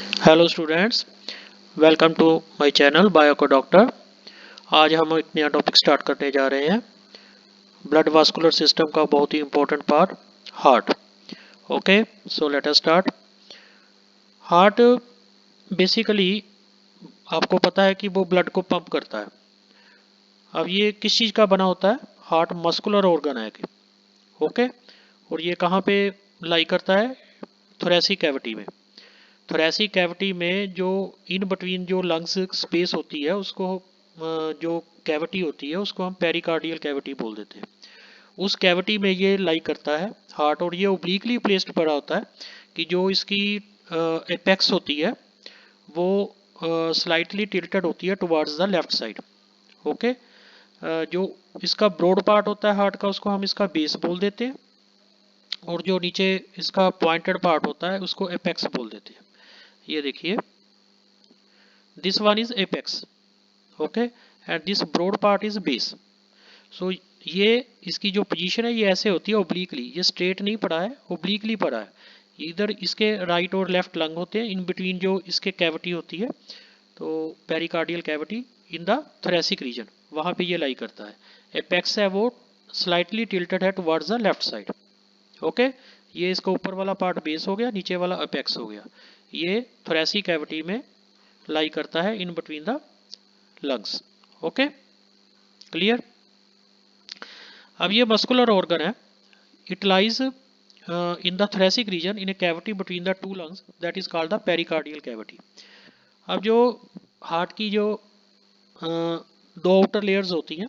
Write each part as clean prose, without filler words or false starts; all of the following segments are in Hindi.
Hello students, welcome to my channel बायोको डॉक्टर। आज हम एक नया टॉपिक स्टार्ट करने जा रहे हैं। ब्लड वास्कुलर सिस्टम का बहुत ही important part, heart. Okay, so let us start. Heart basically आपको पता है कि वो ब्लड को पंप करता है। अब ये किस चीज़ का बना होता है? हार्ट मस्कुलर ऑर्गन है कि ओके। और ये कहाँ पे लाई करता है? थोरेसिक कैविटी में। थोरेसिक कैविटी में जो इन बिटवीन जो लंग्स स्पेस होती है उसको जो कैविटी होती है उसको हम पेरिकार्डियल कैविटी बोल देते हैं। उस कैविटी में ये लाई करता है हार्ट, और ये ओब्लिकली प्लेस्ड पड़ा होता है कि जो इसकी एपेक्स होती है वो स्लाइटली टिल्टेड होती है towards the left side. Okay. जो इसका ब्रॉड पार्ट होता है हार्ट का उसको हम इसका बेस बोल देते हैं, और जो नीचे इसका पॉइंटेड पार्ट होता है उसको एपेक्स बोल देते हैं। ये देखिए, this one is apex, okay, and this broad part is base. So ये इसकी जो पोजीशन है ये ऐसे होती है ओब्लिकली, ये स्ट्रेट नहीं पड़ा है, ओब्लिकली पड़ा है। इधर इसके राइट और लेफ्ट लंग होते हैं, इन बिटवीन जो इसके कैविटी होती है, तो pericardial cavity in the thoracic region, वहाँ पे ये लाई करता है। एपेक्स है वो स्लाइटली टिल्टेड है towards the left side. Okay, ये इसका ऊपर वाला पार्ट बेस हो गया, नीचे वाला अपेक्स हो गया। ये थोरेसिक कैविटी में लाई करता है in between the lungs. Okay, clear. अब ये मस्कुलर ऑर्गन है, it lies in the thoracic region in A cavity between the two lungs that is called the pericardial cavity. अब जो हार्ट की जो दो आउटर लेयर्स होती हैं,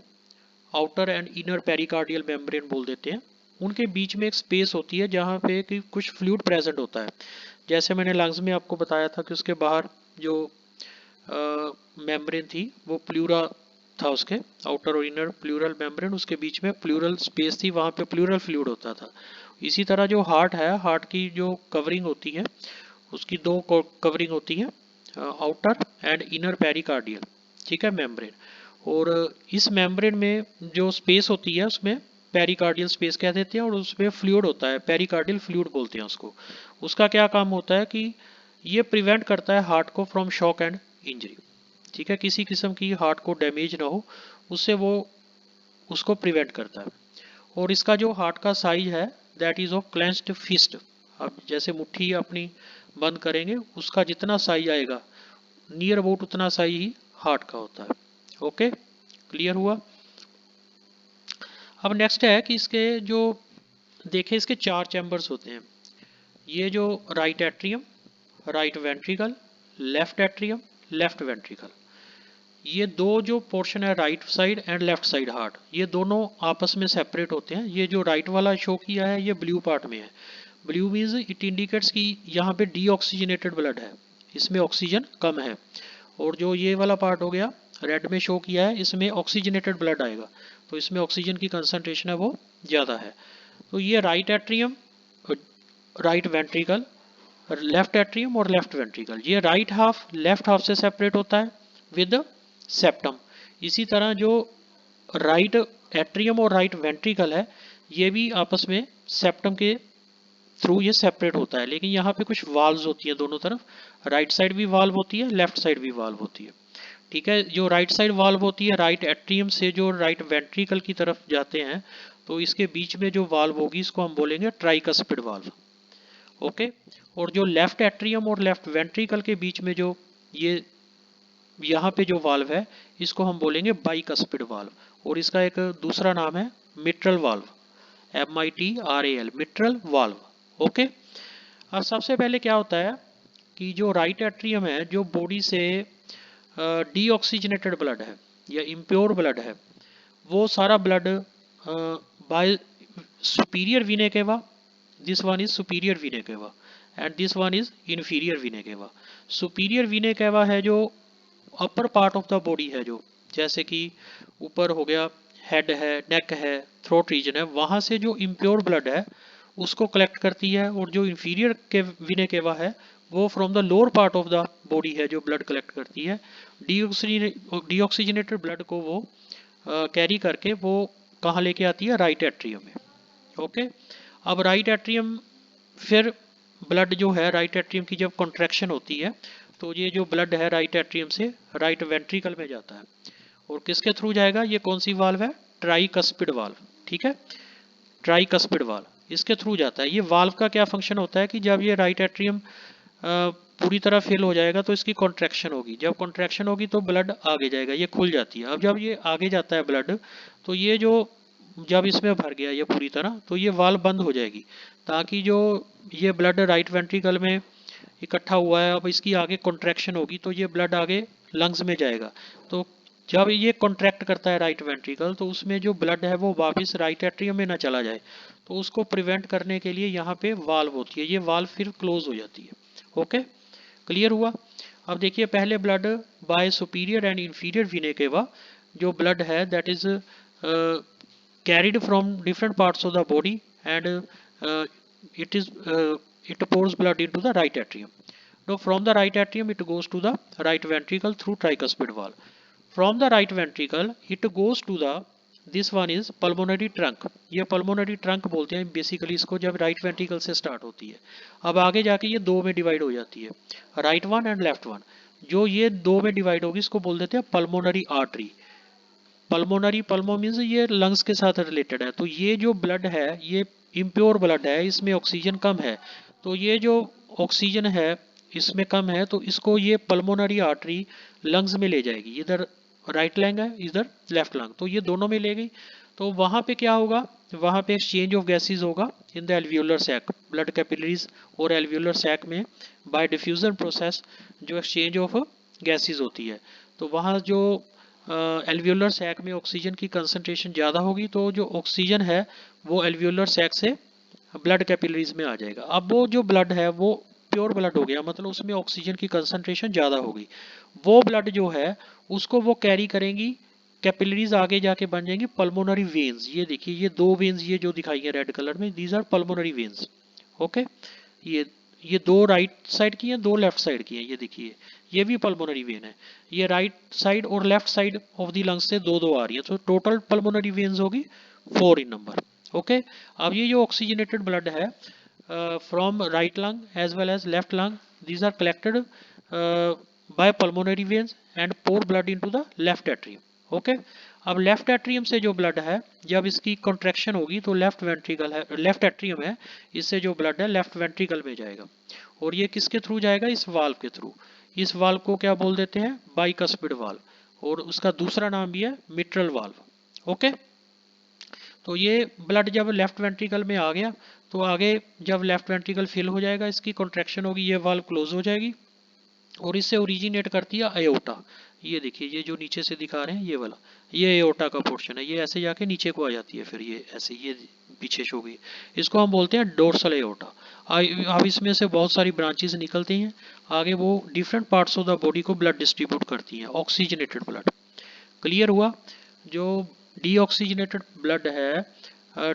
outer and inner pericardial membrane बोल देते हैं, उनके बीच में एक स्पेस होती है जहाँ पे कि कुछ फ्लूइड प्रेजेंट होता है। जैसे मैंने लंग्स में आपको बताया था कि उसके बाहर जो मेम्ब्रेन थी वो प्लूरा था, उसके आउटर और इनर प्लूरल मेम्ब्रेन, उसके बीच में प्लूरल स्पेस थी, वहाँ पे प्लूरल फ्लूइड होता था। इसी तरह जो हार्ट है, हार्ट की जो कवरिंग होती है उसकी दो कवरिंग होती है, आउटर एंड इनर पेरिकार्डियल, ठीक है, मेम्ब्रेन। और इस मेम्ब्रेन में जो स्पेस होती है उसमें पेरिकार्डियल स्पेस कह देते हैं, और उसमें फ्लूइड होता है, पेरिकार्डियल फ्लूइड बोलते हैं उसको। उसका क्या काम होता है कि ये प्रिवेंट करता है हार्ट को फ्रॉम शॉक एंड इंजरी, ठीक है, किसी किस्म की हार्ट को डैमेज ना हो, उससे वो उसको प्रिवेंट करता है। और इसका जो हार्ट का साइज है that is of clenched fist. अब जैसे मुट्ठी अपनी बंद करेंगे उसका जितना साइज आएगा नियर अबाउट उतना साइज ही हार्ट का होता है। ओके, क्लियर हुआ। अब नेक्स्ट है कि इसके जो देखें, इसके चार चैम्बर्स होते हैं। ये जो right atrium, right ventricle, left atrium, left ventricle, ये दो जो पोर्शन है right side and left side heart, ये दोनों आपस में सेपरेट होते हैं। ये जो राइट वाला शो किया है ये ब्लू पार्ट में है। ब्लू मीन्स इट इंडिकेट्स कि यहाँ पे डीऑक्सीजनेटेड ब्लड है, इसमें ऑक्सीजन कम है। और जो ये वाला पार्ट हो गया रेड में शो किया है, इसमें ऑक्सीजनेटेड ब्लड आएगा, तो इसमें ऑक्सीजन की कंसंट्रेशन है वो ज़्यादा है। तो ये right atrium, right ventricle, left atrium और लेफ्ट वेंट्रिकल, ये राइट हाफ लेफ्ट हाफ से सेपरेट होता है विद सेप्टम। इसी तरह जो राइट एट्रियम और राइट वेंट्रिकल है ये भी आपस में सेप्टम के थ्रू ये सेपरेट होता है, लेकिन यहाँ पे कुछ वाल्व्स होती है दोनों तरफ, राइट साइड भी वाल्व होती है, लेफ्ट साइड भी वाल्व होती है, ठीक है। जो राइट साइड वाल्व होती है राइट एट्रियम से जो राइट वेंट्रिकल की तरफ जाते हैं, तो इसके बीच में जो वाल्व होगी इसको हम बोलेंगे ट्राइकस्पिड वाल्व। ओके। और जो लेफ्ट एट्रियम और लेफ्ट वेंट्रिकल के बीच में जो ये यहाँ पे जो वाल्व है इसको हम बोलेंगे बाइकस्पिड वाल्व, और इसका एक दूसरा नाम है mitral valve, MITRAL, mitral valve. Okay. अब सबसे पहले क्या होता है कि जो राइट एट्रियम है, जो बॉडी से डीऑक्सीजनेटेड ब्लड है या इम्प्योर ब्लड है, वो सारा blood by superior vena cava, this one is superior vena cava and this one is inferior vena cava. Superior vena cava है जो upper part of the body है, जो जैसे कि ऊपर हो गया, हेड है, नेक है, थ्रोट रीजन है, वहाँ से जो इम्प्योर ब्लड है उसको कलेक्ट करती है। और जो इन्फीरियर के वीने केवा है वो from the lower part of the body है जो ब्लड कलेक्ट करती है। डीऑक्सीजनेटेड ब्लड को वो कैरी करके वो कहाँ लेके आती है? राइट एट्रियम में। ओके। अब राइट एट्रियम फिर ब्लड जो है राइट एट्रियम की जब कॉन्ट्रैक्शन होती है तो ये जो ब्लड है राइट एट्रियम से राइट वेंट्रिकल में जाता है। और किसके थ्रू जाएगा? ये कौन सी वाल्व है? ट्राइकस्पिड वाल्व, ठीक है, ट्राइकस्पिड वाल्व इसके थ्रू जाता है। ये वाल्व का क्या फंक्शन होता है कि जब ये राइट एट्रियम पूरी तरह फिल हो जाएगा तो इसकी कॉन्ट्रैक्शन होगी, जब कॉन्ट्रैक्शन होगी तो ब्लड आगे जाएगा, ये खुल जाती है। अब जब ये आगे जाता है ब्लड तो ये जो जब इसमें भर गया ये पूरी तरह तो ये वाल्व बंद हो जाएगी, ताकि जो ये ब्लड राइट वेंट्रिकल में इकट्ठा हुआ है अब इसकी आगे कॉन्ट्रैक्शन होगी तो ये ब्लड आगे लंग्स में जाएगा। तो जब ये कॉन्ट्रैक्ट करता है राइट वेंट्रिकल तो उसमें जो ब्लड है वो वापस राइट एट्रियम में ना चला जाए, तो उसको प्रिवेंट करने के लिए यहाँ पे वाल्व होती है, ये वाल्व फिर क्लोज हो जाती है। ओके, क्लियर हुआ? अब देखिए पहले blood by superior and inferior vena cava, जो ब्लड है that is carried from different parts of the body and it pours blood into the right atrium. Now from the right atrium it goes to the right ventricle through tricuspid valve. From the right ventricle it goes to the this one is pulmonary trunk. ये pulmonary trunk बोलते हैं बेसिकली इसको, जब राइट वेंट्रिकल से स्टार्ट होती है। अब आगे जाके ये दो में डिवाइड हो जाती है, right one and left one. जो ये दो में डिवाइड होगी इसको बोल देते हैं pulmonary artery. Pulmonary, pulmo means ये लंग्स के साथ रिलेटेड है। तो ये जो ब्लड है ये इम्प्योर ब्लड है, इसमें ऑक्सीजन कम है, तो ये जो ऑक्सीजन है इसमें कम है तो इसको ये पल्मोनरी आर्टरी लंग्स में ले जाएगी। इधर राइट लंग है इधर लेफ्ट लंग, तो ये दोनों में ले गई। तो वहाँ पे क्या होगा? वहाँ पे एक्सचेंज ऑफ गैसेज होगा in the alveolar sac, blood capillaries और एल्वियोलर सैक में बाय डिफ्यूजन प्रोसेस जो एक्सचेंज ऑफ गैसेज होती है। तो वहाँ जो एल्वियोलर सैक में ऑक्सीजन की कंसंट्रेशन ज़्यादा होगी तो जो ऑक्सीजन है वो एल्वियोलर सैक से ब्लड कैपिलरीज में आ जाएगा। अब वो जो ब्लड है वो प्योर ब्लड हो गया, मतलब उसमें ऑक्सीजन की कंसंट्रेशन ज़्यादा होगी। वो ब्लड जो है उसको वो कैरी करेंगी कैपिलरीज, आगे जाके बन जाएंगी पल्मोनरी वेन्स। ये देखिए ये दो वेन्स ये जो दिखाई है रेड कलर में, these are pulmonary veins. Okay, ये दो राइट साइड की हैं, दो लेफ्ट साइड की हैं। ये देखिए ये भी पल्मोनरी वेन है, ये राइट साइड और left side of the lungs से दो दो आ रही है, तो टोटल पल्मोनरी वेन्स होगी 4 इन नंबर। ओके, अब ये जो ऑक्सीजनेटेड ब्लड है from right lung as well as left lung, these are collected by pulmonary veins and pour blood into the left atrium. Okay, अब लेफ्ट एट्रियम से जो ब्लड है जब इसकी कॉन्ट्रैक्शन होगी तो लेफ्ट वेंट्रिकल है, लेफ्ट एट्रियम है, इससे जो ब्लड है लेफ्ट वेंट्रिकल में जाएगा। और ये किसके थ्रू जाएगा? इस वाल्व के थ्रू। इस वाल्व को क्या बोल देते हैं? बाइकस्पिड वाल्व, और उसका दूसरा नाम भी है मिट्रल वाल्व। ओके, तो ये ब्लड जब लेफ्ट वेंट्रिकल में आ गया तो आगे जब लेफ्ट वेंट्रिकल फिल हो जाएगा इसकी कॉन्ट्रैक्शन होगी, ये वाल्व क्लोज हो जाएगी और इससे ओरिजिनेट करती है अयोटा। ये देखिए ये जो नीचे से दिखा रहे हैं ये वाला, ये अयोटा का पोर्शन है, ये ऐसे जाके नीचे को आ जाती है, फिर ये ऐसे ये पीछे छो गई, इसको हम बोलते हैं डोर्सल अयोटा। अब इसमें से बहुत सारी ब्रांचेस निकलती हैं, आगे वो different parts of the body को ब्लड डिस्ट्रीब्यूट करती हैं, ऑक्सीजनेटेड ब्लड। क्लियर हुआ? जो डीऑक्सीजनेटेड ब्लड है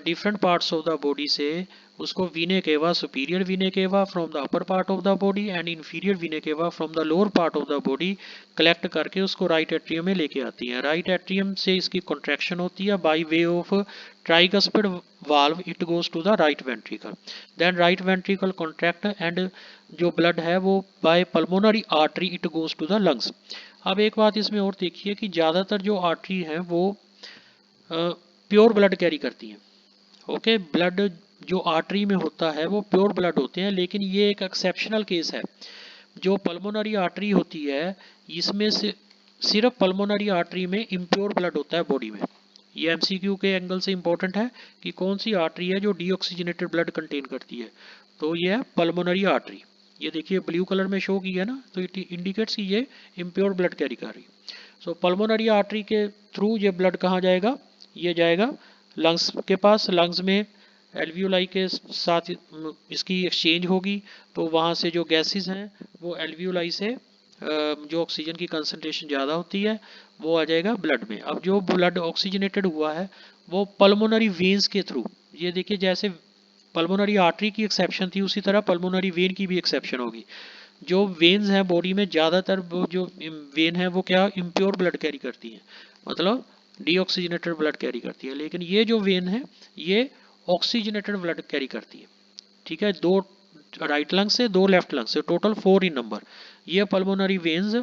different parts of the body से उसको vena cava, superior vena cava from the upper part of the body and inferior vena cava from the lower part of the body collect करके उसको राइट एट्रियम में लेके आती है। राइट एट्रियम से इसकी कॉन्ट्रैक्शन होती है by way of tricuspid valve, it goes to the right ventricle, then right ventricle contract and जो ब्लड है वो by pulmonary artery it goes to the lungs. अब एक बात इसमें और देखिए कि ज़्यादातर जो आर्टरी हैं वो प्योर ब्लड कैरी करती हैं। ओके, ब्लड जो आर्टरी में होता है वो प्योर ब्लड होते हैं, लेकिन ये एक एक्सेप्शनल केस है। जो पल्मोनरी आर्टरी होती है इसमें से सिर्फ पल्मोनरी आर्टरी में इम्प्योर ब्लड होता है बॉडी में। ये एमसीक्यू के एंगल से इंपॉर्टेंट है कि कौन सी आर्टरी है जो डीऑक्सीजनेटेड ब्लड कंटेन करती है, तो ये है पल्मोनरी आर्टरी। ये देखिए ब्लू कलर में शो की है ना, तो इट इंडिकेट्स कि ये इम्प्योर ब्लड कैरी कर रही है। सो पल्मोनरी आर्टरी के थ्रू ये ब्लड कहाँ जाएगा? ये जाएगा लंग्स के पास, लंग्स में एल्वियोलाई के साथ इसकी एक्सचेंज होगी, तो वहाँ से जो गैसेस हैं वो एल्वियोलाई से जो ऑक्सीजन की कंसंट्रेशन ज़्यादा होती है वो आ जाएगा ब्लड में। अब जो ब्लड ऑक्सीजनेटेड हुआ है वो पल्मोनरी वेन्स के थ्रू, ये देखिए जैसे पल्मोनरी आर्टरी की एक्सेप्शन थी उसी तरह पल्मोनरी वेन की भी एक्सेप्शन होगी। जो वेन्स हैं बॉडी में ज़्यादातर वो जो वेन है वो क्या इम्प्योर ब्लड कैरी करती हैं, मतलब डीऑक्सीजनेटेड ब्लड कैरी करती है, लेकिन ये जो वेन है ये ऑक्सीजनेटेड ब्लड कैरी करती है। ठीक है, दो राइट लंग से, 2 लेफ्ट लंग से, टोटल 4 इन नंबर। ये पल्मोनरी वेन्स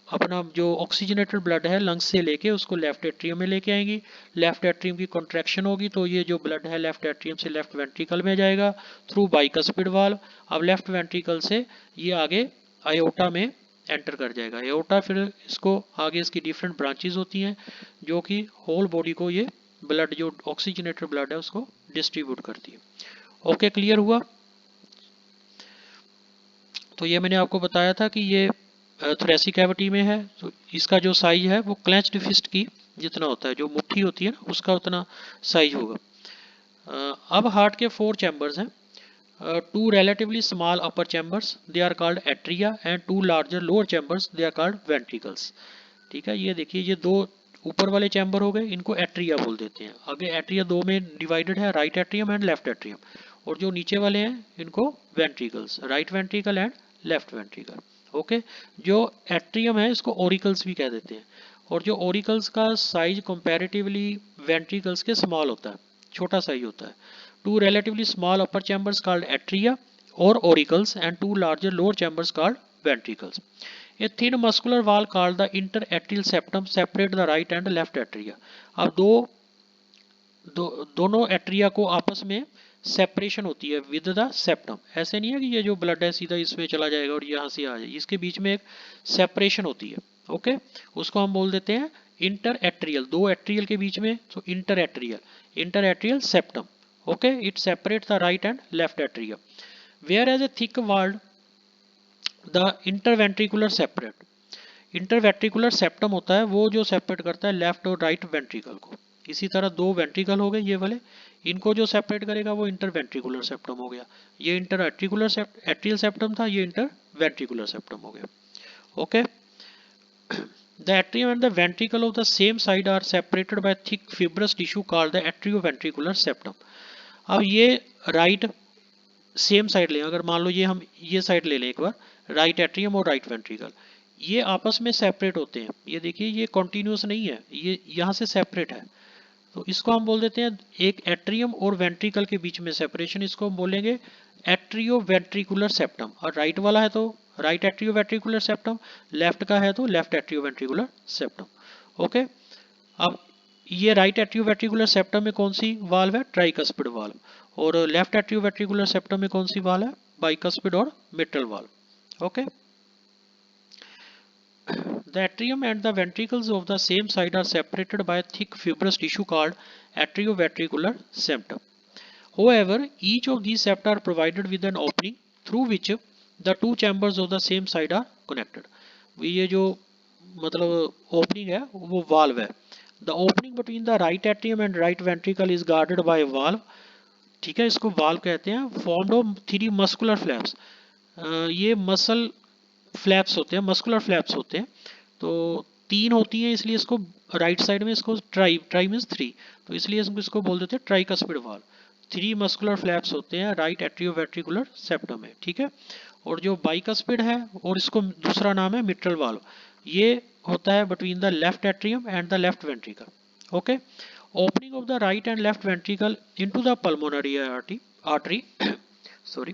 अपना जो ऑक्सीजनेटेड ब्लड है लंग्स से लेके उसको लेफ्ट एट्रियम में लेके आएंगी। लेफ्ट एट्रियम की कॉन्ट्रैक्शन होगी तो ये जो ब्लड है लेफ्ट एट्रियम से लेफ्ट वेंट्रिकल में जाएगा थ्रू बाइकस्पिड वाल्व। अब लेफ्ट वेंट्रिकल से ये आगे आयोटा में एंटर कर जाएगा। आयोटा फिर इसको आगे इसकी डिफरेंट ब्रांचेस होती हैं जो कि होल बॉडी को ये ब्लड जो ऑक्सीजनेटेड ब्लड है उसको डिस्ट्रीब्यूट करती है। ओके, क्लियर हुआ? तो ये मैंने आपको बताया था कि ये थोरेसिक कैविटी में है, तो इसका जो साइज है वो क्लेंच्ड फिस्ट की जितना होता है, जो मुट्ठी होती है ना उसका उतना साइज होगा। अब हार्ट के 4 चैम्बर्स हैं। 2 relatively small upper chambers they are called atria and 2 larger lower chambers they are called ventricles। ठीक है, ये देखिए ये 2 ऊपर वाले चैम्बर हो गए, इनको एट्रिया बोल देते हैं। आगे एट्रिया 2 में डिवाइडेड है, right atrium and left atrium. और जो नीचे वाले हैं इनको ventricles, right ventricle and left ventricle. Okay, जो एट्रियम है इसको ओरिकल्स भी कह देते हैं। और जो ओरिकल्स का साइज कंपैरेटिवली वेंट्रिकल्स के स्मॉल होता है, छोटा साइज होता है। 2 relatively small upper chambers called atria or auricles and 2 larger lower chambers called ventricles। A thin muscular wall called the interatrial septum separate the right and left atria। अब दोनों एट्रिया को आपस में सेपरेशन होती है विद द सेप्टम। ऐसे नहीं है कि ये जो ब्लड है सीधा इसमें चला जाएगा और यहाँ से आ जाए, इसके बीच में एक सेपरेशन होती है। ओके, उसको हम बोल देते हैं इंटर एट्रियल। 2 एट्रियल के बीच में, तो inter atrial septum. Okay, it separates the right and left atria, whereas a thick walled the interventricular separate। Interventricular septum होता है वो जो सेपरेट करता है लेफ्ट और राइट वेंट्रिकल को। इसी तरह 2 वेंट्रिकल हो गए ये वाले, इनको जो सेपरेट करेगा वो इंटरवेंट्रिकुलर सेप्टम हो गया। ये एट्रियल सेप्टम था, ये इंटरवेंट्रिकुलर सेप्टम हो गया। Okay, the atrium and the ventricle of the same side are separated by thick fibrous tissue called the atrioventricular septum। अब ये राइट सेम साइड लें, अगर मान लो ये हम ये साइड ले लें एक बार, राइट एट्रियम और राइट वेंट्रिकल, ये आपस में सेपरेट होते हैं। ये देखिए ये कॉन्टिन्यूस नहीं है, ये यहाँ से सेपरेट है, तो इसको हम बोल देते हैं एक एट्रियम और वेंट्रिकल के बीच में सेपरेशन, इसको हम बोलेंगे एट्रियो वेंट्रिकुलर सेप्टम। और राइट वाला है तो right atrio ventricular septum, left का है तो left atrio ventricular septum. Okay, अब ये राइट एट्रियोवेंट्रिकुलर सेप्टम में कौन सी वाल्व है? Tricuspid valve. और लेफ्ट एट्रियोवेंट्रिकुलर सेप्टम में कौन सी वाल्व है? बाइकस्पिड और mitral valve. Okay, the atrium and the ventricles of the same side are separated by a thick fibrous tissue called atrioventricular septum। However, each of these septa are provided with an opening through which the 2 chambers of the same side are connected। ये जो मतलब ओपनिंग है वो वाल्व है। The opening between the right atrium and right ventricle is guarded by valve. ठीक है, इसको वाल्व कहते हैं। Formed of 3 muscular flaps. ये मसल फ्लैप्स होते हैं, मस्कुलर फ्लैप्स होते हैं, तो 3 होती हैं, इसलिए इसको राइट साइड में इसको ट्राई मीन्स 3, तो इसलिए इसको बोल देते हैं ट्राइकस्पिड वाल्व। 3 मस्कुलर फ्लैप्स होते हैं राइट एट्रियोवेंट्रिकुलर सेप्टम में। ठीक है, और जो बाइकस्पिड है और इसको दूसरा नाम है मिट्रल वाल्व, ये होता है between the left atrium and the left ventricle. Okay, opening of the right and left ventricle into the pulmonary artery sorry,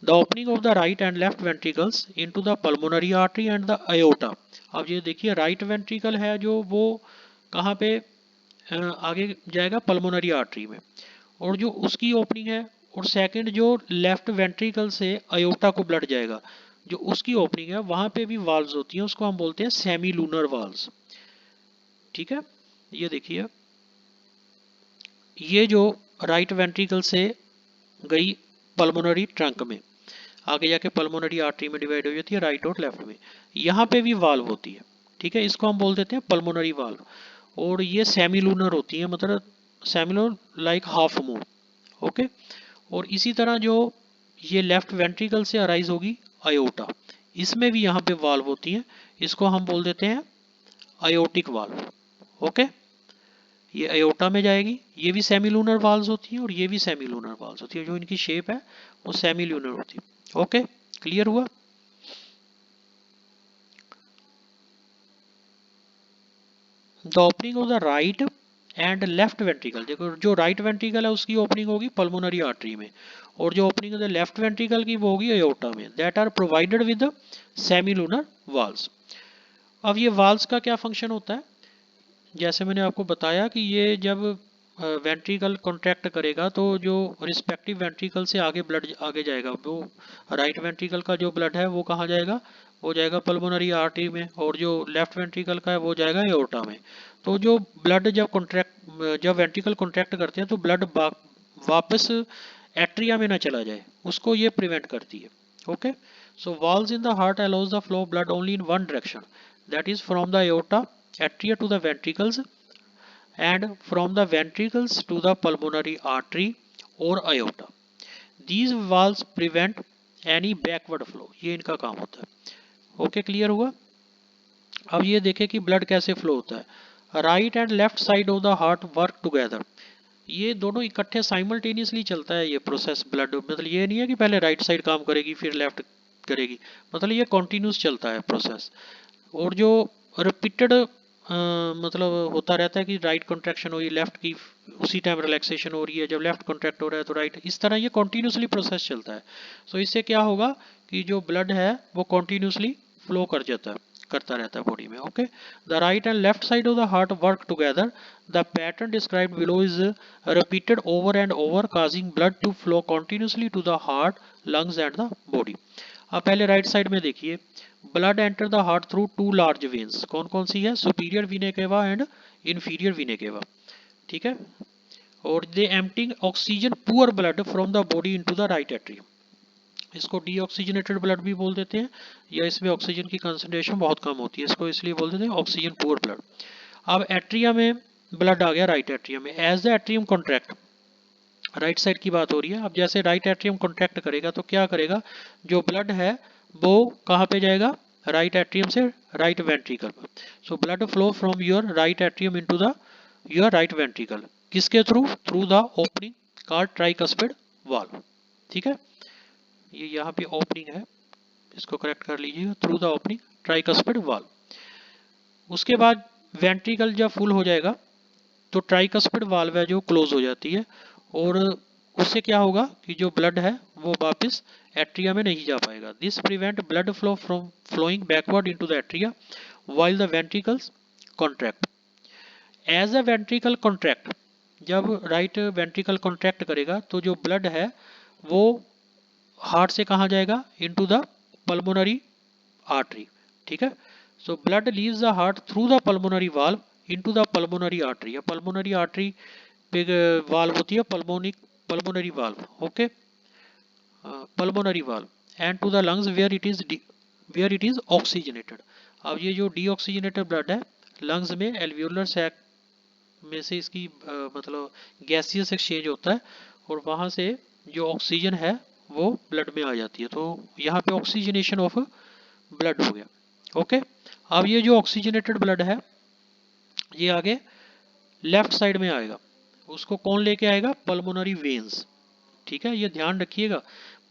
the opening of the right and left ventricles into the pulmonary artery and the aorta। अब ये देखिए राइट वेंट्रिकल है जो वो कहाँ पे आगे जाएगा? पल्मोनरी आर्टरी में, और जो उसकी ओपनिंग है, और सेकंड जो लेफ्ट वेंट्रिकल से अयोटा को ब्लड जाएगा, जो उसकी ओपनिंग है वहां पे भी वाल्व्स होती हैं, उसको हम बोलते हैं सेमी लूनर वाल्व्स। ठीक है, ये देखिए ये जो राइट वेंट्रिकल से गई पल्मोनरी ट्रंक में, आगे जाके पल्मोनरी आर्टरी में डिवाइड हो जाती है राइट और लेफ्ट में, यहाँ पे भी वाल्व होती है। ठीक है, इसको हम बोल देते हैं पल्मोनरी वाल्व, और ये सेमी लूनर होती है, मतलब similar like half moon. Okay, और इसी तरह जो ये लेफ्ट वेंट्रिकल से अराइज होगी अयोटा, इसमें भी यहाँ पे वाल्व होती है, इसको हम बोल देते हैं अयोटिक वाल्व। ओके, ये अयोटा में जाएगी, ये भी सेमी लूनर वाल्व्स होती हैं और ये भी सेमी लूनर वाल्व्स होती है, जो इनकी शेप है वो सेमी लूनर होती है। ओके, क्लियर हुआ? The opening of the right and left ventricle, देखो जो राइट वेंट्रिकल है उसकी ओपनिंग होगी पल्मोनरी आर्टरी में, और जो ओपनिंग है लेफ्ट वेंट्रिकल की वो होगी एओर्टा में, that are provided with semilunar valves. अब ये वाल्स का क्या फंक्शन होता है, जैसे मैंने आपको बताया कि ये जब वेंट्रिकल कॉन्ट्रैक्ट करेगा तो जो रिस्पेक्टिव वेंट्रिकल से आगे ब्लड आगे जाएगा, वो राइट वेंट्रिकल का जो ब्लड है वो कहाँ जाएगा, वो जाएगा पल्मोनरी आर्टरी में, और जो लेफ्ट वेंट्रिकल का है वो जाएगा एओर्टा में। तो जो ब्लड जब वेंट्रिकल कॉन्ट्रैक्ट करते हैं तो ब्लड वापस एट्रिया में ना चला जाए, उसको ये प्रिवेंट करती है। Okay, so walls in the heart allows the flow blood only in one direction, that is from the aorta atria to the ventricles and from the ventricles to the pulmonary artery or aorta. These valves prevent any backward flow, ये इनका काम होता है। ओके, क्लियर हुआ। अब ये देखें कि ब्लड कैसे फ्लो होता है। Right and left side of the heart work together, ये दोनों इकट्ठे साइमल्टेनियसली चलता है ये प्रोसेस ब्लड, मतलब ये नहीं है कि पहले राइट साइड काम करेगी फिर लेफ्ट करेगी, मतलब ये कॉन्टिन्यूस चलता है प्रोसेस। और जो रिपीटेड मतलब होता रहता है कि राइट कॉन्ट्रैक्शन हो रही है लेफ्ट की, उसी टाइम रिलैक्सेशन हो रही है, जब लेफ्ट कॉन्ट्रैक्ट हो रहा है तो राइट, इस तरह ये कॉन्टिन्यूसली प्रोसेस चलता है। सो इससे क्या होगा कि जो ब्लड है वो कॉन्टिन्यूसली फ्लो करता रहता है बॉडी में। Okay, the right and left side of the heart work together, the pattern described below is repeated over and over causing blood to flow continuously to the heart, lungs and the body. अब पहले राइट साइड में देखिए, blood enter the heart through two large veins, कौन कौन सी है, सुपीरियर वीना केवा एंड इंफीरियर वीना केवा, ठीक है। और they emptying oxygen poor blood from the body into the right atrium, इसको डीऑक्सीजनेटेड ब्लड भी बोल देते हैं, या इसमें ऑक्सीजन की कंसंट्रेशन बहुत कम होती है, इसको इसलिए बोल देते हैं ऑक्सीजन पुअर ब्लड। अब एट्रिया में ब्लड आ गया राइट एट्रियम में, as the atrium contract, right side की बात हो रही है। अब जैसे राइट एट्रियम कॉन्ट्रैक्ट करेगा तो क्या करेगा, जो ब्लड है वो कहाँ पे जाएगा, राइट एट्रियम से राइट वेंट्रिकल में। So blood flow from your right atrium into the your right ventricle, किसके through, through the opening called tricuspid valve, ठीक है। ये यहाँ पे ओपनिंग है, इसको करेक्ट कर लीजिएगा, through the opening tricuspid valve. उसके बाद वेंट्रिकल जब फुल हो जाएगा तो ट्राइकस्पिड वाल्व है जो क्लोज हो जाती है, और उससे क्या होगा कि जो ब्लड है वो वापस एट्रिया में नहीं जा पाएगा। This prevent blood flow from flowing backward into the atria while the ventricles contract. As a ventricle contract, जब राइट वेंट्रिकल कॉन्ट्रैक्ट करेगा तो जो ब्लड है वो हार्ट से कहाँ जाएगा, इनटू द पल्मोनरी आर्टरी, ठीक है। So blood leaves the heart through the pulmonary valve into the pulmonary artery, या पल्मोनरी आर्टरी पे वाल्व होती है pulmonary valve, okay, pulmonary valve, and to the lungs where it is oxygenated. अब ये जो डीऑक्सीजनेटेड ब्लड है लंग्स में एल्वियोलर सैक में से इसकी मतलब गैसियस एक्सचेंज होता है, और वहाँ से जो ऑक्सीजन है वो ब्लड में आ जाती है, तो यहाँ पे ऑक्सीजनेशन ऑफ ब्लड हो गया। ओके, अब ये जो ऑक्सीजनेटेड ब्लड है ये आगे लेफ्ट साइड में आएगा, उसको कौन लेके आएगा, पल्मोनरी वेन्स, ठीक है। ये ध्यान रखिएगा,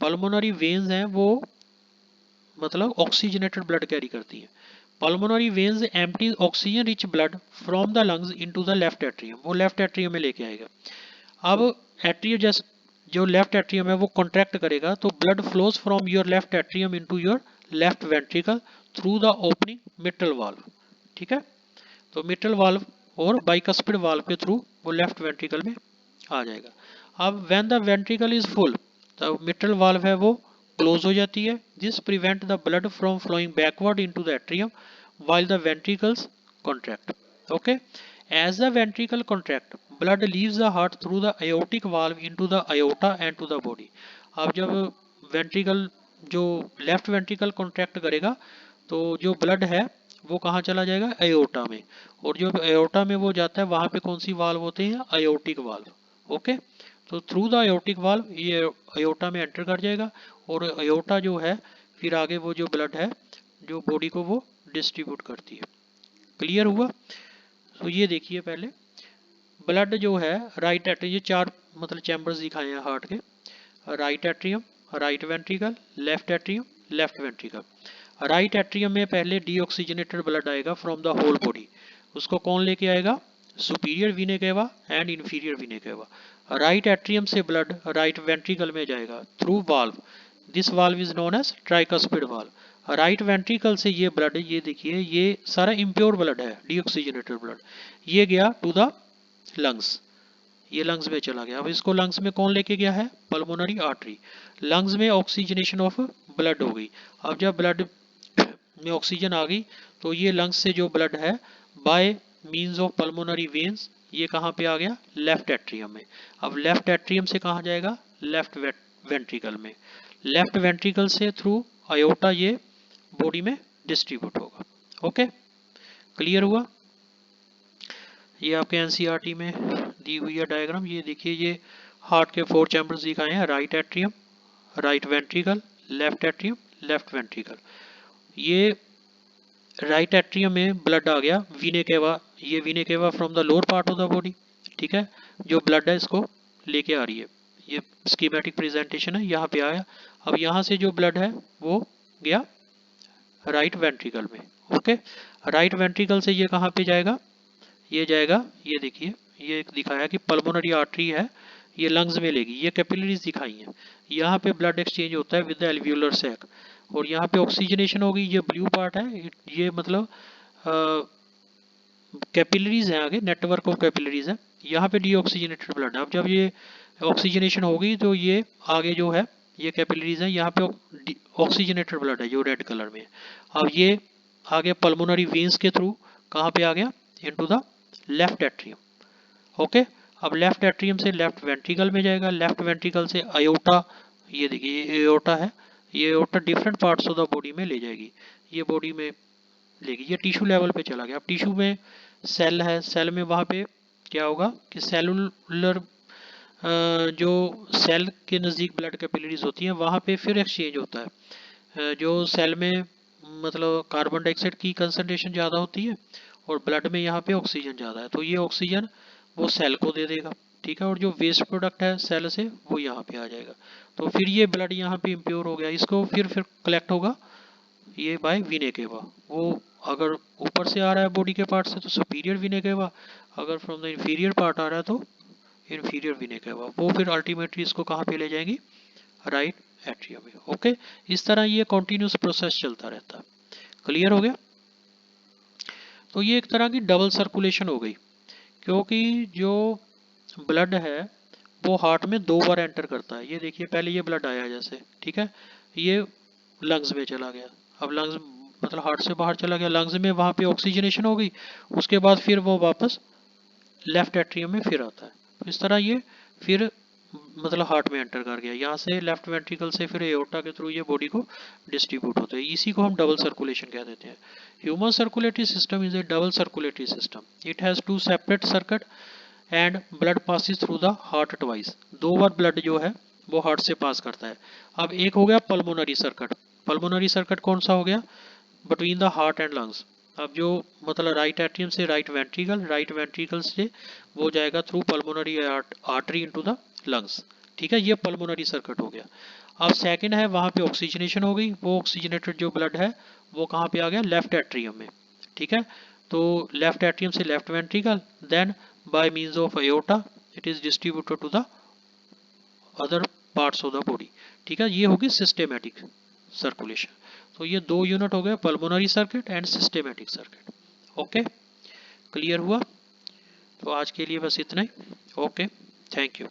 पल्मोनरी वेन्स हैं वो मतलब ऑक्सीजनेटेड ब्लड कैरी करती है। Pulmonary veins empty oxygen rich blood from the lungs into the left atrium, वो लेफ्ट एट्रियम में लेके आएगा। अब एट्रियम जैसे जो लेफ्ट एट्रियम है वो कॉन्ट्रैक्ट करेगा तो blood flows from your left atrium into your left ventricle through the opening mitral valve, ठीक है। तो मिट्रल वाल्व और बाइकस्पिड वाल्व के थ्रू वो लेफ्ट वेंट्रिकल में आ जाएगा। अब when the ventricle is full, तो मिट्रल वाल्व है वो क्लोज हो जाती है। This prevent the blood from flowing backward into the atrium while the ventricles contract, okay. As the ventricle contract, blood leaves the heart through the aortic valve into the aorta and to the body। अब जब वेंट्रिकल जो लेफ्ट वेंट्रिकल कॉन्ट्रैक्ट करेगा तो जो ब्लड है वो कहाँ चला जाएगा, एओर्टा में, और जो एओर्टा में वो जाता है वहाँ पे कौन सी वाल्व होते हैं, aortic valve, ओके। तो थ्रू द aortic valve ये एओर्टा में एंटर कर जाएगा, और एओर्टा जो है फिर आगे वो जो ब्लड है जो बॉडी को वो डिस्ट्रीब्यूट करती है। क्लियर हुआ। तो ये देखिए पहले ब्लड जो है राइट एट्रियम, ये चार मतलब चैम्बर्स दिखाए हैं हार्ट के, right atrium, right ventricle, left atrium, left ventricle. Right atrium में पहले डीऑक्सीजनेटेड ब्लड आएगा फ्रॉम द होल बॉडी, उसको कौन लेके आएगा, सुपीरियर वीना केवा and inferior vena cava. Right atrium से ब्लड राइट वेंट्रिकल में जाएगा through valve, this valve is known as tricuspid valve. Right ventricle से ये ब्लड, ये देखिए ये सारा इम्प्योर ब्लड है, डीऑक्सीजनेटेड ब्लड, ये गया टू द लंग्स, ये लंग्स में चला गया। अब इसको लंग्स में कौन लेके गया है, पल्मोनरी आर्टरी। लंग्स में ऑक्सीजनेशन ऑफ ब्लड हो गई। अब जब ब्लड में ऑक्सीजन आ गई तो ये लंग्स से जो ब्लड है by means of pulmonary veins ये कहाँ पे आ गया, लेफ्ट एट्रियम में। अब लेफ्ट एट्रियम से कहाँ जाएगा, लेफ्ट वेंट्रिकल में। लेफ्ट वेंट्रिकल से थ्रू आयोटा ये बॉडी में डिस्ट्रीब्यूट होगा। ओके, क्लियर हुआ। ये आपके एनसीईआरटी में दी हुई है डायग्राम। ये देखिए ये हार्ट के 4 चैम्बर्स दिखाए हैं, right atrium, right ventricle, left atrium, left ventricle. ये राइट एट्रियम में ब्लड आ गया वीने केवा, ये वीने cava from the lower part of the body, ठीक है। जो ब्लड है इसको लेके आ रही है, ये स्कीमेटिक प्रेजेंटेशन है, यहाँ पे आया। अब यहाँ से जो ब्लड है वो गया राइट वेंट्रिकल में। ओके, राइट वेंट्रिकल से ये कहाँ पे जाएगा, ये जाएगा, ये देखिए ये दिखाया कि पल्मोनरी आर्टरी है, ये लंग्स में लेगी, ये कैपिलरीज दिखाई हैं। यहाँ पे ब्लड एक्सचेंज होता है विद द एल्वियोलर सैक, और यहाँ पे ऑक्सीजनेशन होगी, ये ब्लू पार्ट है, ये मतलब कैपिलरीज है, आगे नेटवर्क ऑफ कैपिलरीज है। यहाँ पे डीऑक्सीजनेटेड ब्लड है। अब जब ये ऑक्सीजनेशन होगी तो ये आगे जो है ये कैपिलरीज है, यहाँ पे ऑक्सीजनेटेड ब्लड है जो रेड कलर में है। अब ये आगे पल्मोनरी वेन्स के थ्रू कहाँ पे आ गया, into the left atrium. Okay, अब लेफ्ट एट्रियम से लेफ्ट वेंट्रिकल में जाएगा, लेफ्ट वेंट्रिकल से आयोटा, ये देखिए ये एयोटा है, ये aorta different parts of the body में ले जाएगी, ये बॉडी में लेगी, ये टिश्यू लेवल पे चला गया। अब टिश्यू में सेल है, सेल में वहाँ पे क्या होगा कि सेलुलर जो सेल के नज़दीक ब्लड कैपिलरीज होती हैं वहाँ पे फिर एक्सचेंज होता है। जो सेल में मतलब कार्बन डाइऑक्साइड की कंसनट्रेशन ज़्यादा होती है और ब्लड में यहाँ पे ऑक्सीजन ज़्यादा है, तो ये ऑक्सीजन वो सेल को दे देगा, ठीक है। और जो वेस्ट प्रोडक्ट है सेल से वो यहाँ पे आ जाएगा, तो फिर ये ब्लड यहाँ पे इम्प्योर हो गया, इसको फिर कलेक्ट होगा ये बाय वीने केवा। वो अगर ऊपर से आ रहा है बॉडी के पार्ट से तो सुपीरियर वीने केवा, अगर फ्रॉम द इंफीरियर पार्ट आ रहा है तो इंफीरियर वीने केवा, वो फिर अल्टीमेटली इसको कहाँ पे ले जाएंगी, राइट एट्रियम में। ओके, इस तरह ये कॉन्टिन्यूस प्रोसेस चलता रहता है। क्लियर हो गया। तो ये एक तरह की डबल सर्कुलेशन हो गई, क्योंकि जो ब्लड है वो हार्ट में 2 बार एंटर करता है। ये देखिए पहले ये ब्लड आया जैसे, ठीक है, ये लंग्स में चला गया, अब लंग्स मतलब हार्ट से बाहर चला गया, लंग्स में वहाँ पे ऑक्सीजनेशन हो गई, उसके बाद फिर वो वापस लेफ्ट एट्रियम में फिर आता है। तो इस तरह ये फिर मतलब हार्ट में एंटर कर गया, यहाँ से लेफ्ट वेंट्रिकल से फिर एओर्टा के थ्रू ये बॉडी को डिस्ट्रीब्यूट होता है, इसी को हम डबल सर्कुलेशन कह देते हैं। Human circulatory system is A double circulatory system, it has 2 separate circuit and blood passes through the heart twice, 2 bar blood जो है वो हार्ट से पास करता है। अब एक हो गया पल्मोनरी सर्किट, पल्मोनरी सर्किट कौन सा हो गया, between the heart and lungs. अब जो मतलब राइट एट्रियम से राइट वेंट्रिकल से वो जाएगा through pulmonary artery into the lungs, ठीक है, ये पल्मोनरी सर्किट हो गया। अब सेकंड है वहाँ पे ऑक्सीजनेशन हो गई, वो ऑक्सीजनेटेड जो ब्लड है वो कहाँ पे आ गया, लेफ्ट एट्रियम में, ठीक है। तो लेफ्ट एट्रियम से left ventricle, then by means of aorta it is distributed to the other parts of the body, ठीक है। ये होगी सिस्टेमेटिक सर्कुलेशन। तो ये 2 यूनिट हो गए, pulmonary circuit and systematic circuit. Okay, clear हुआ। तो आज के लिए बस इतना ही। Okay, thank you.